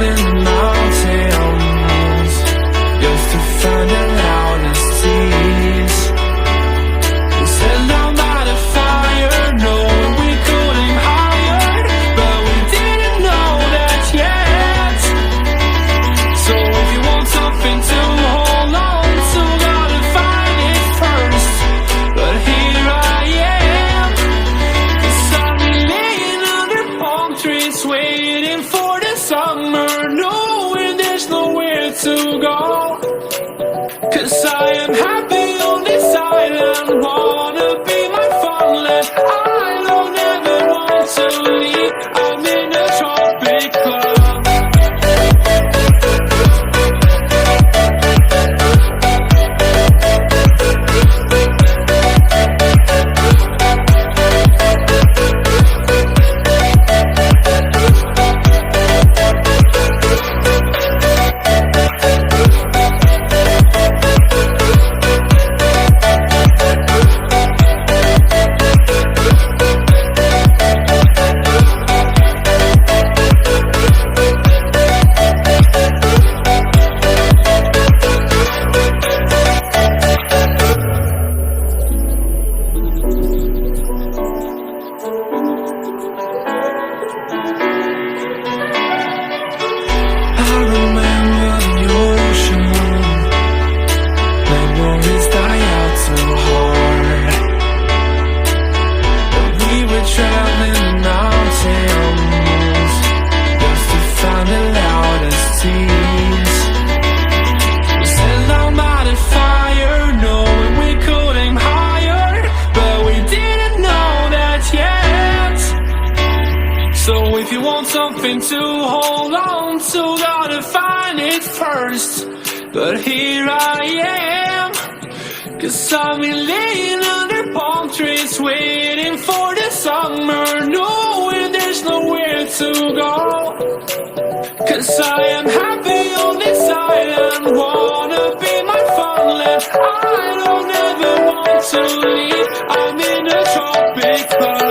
traveling the mountains just to find the loudest seas. We set down by the fire, knowing we could aim higher, but we didn't know that yet. So if you want something to hold on to, gotta find it first. But here I am, 'cause I've been laying under palm trees, waiting for the summer, knowing there's nowhere to go. 'Cause I am happy on this island, wanna be my farmland. I don't ever want to leave, I'm in a tropic club. So if you want something to hold on to, gotta find it first. But here I am, 'cause I've been laying under palm trees, waiting for the summer, knowing there's nowhere to go. 'Cause I am happy on this island, wanna be my farmland. I don't ever want to leave, I'm in a tropic club.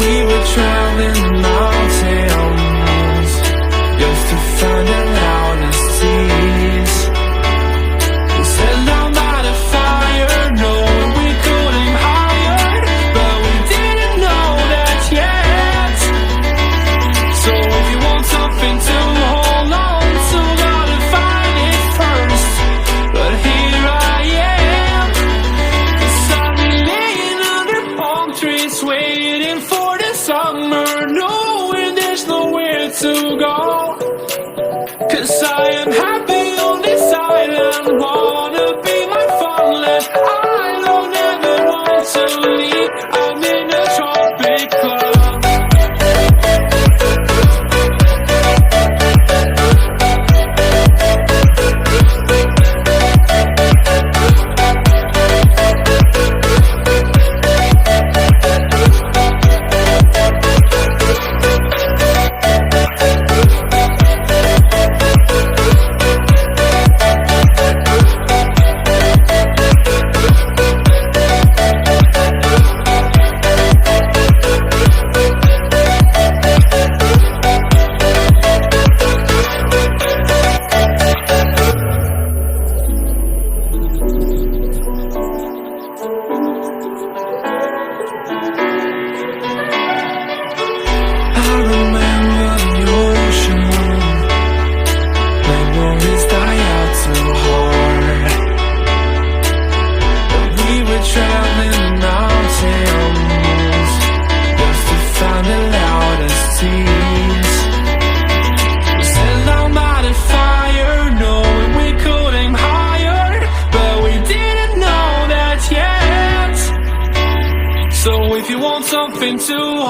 We were traveling the mountains just to find the loudest seas. We set down by the fire, knowing we could aim higher, but we didn't know that yet. So if you want something to hold on to, gotta find it first. But here I am, 'cause I've been laying under palm trees, waiting for the summer, knowing there's nowhere to go. 'Cause I am happy on this island, wanna be my farmland. I don't ever want to leave, I'm in a tropic club. So if you want something to hold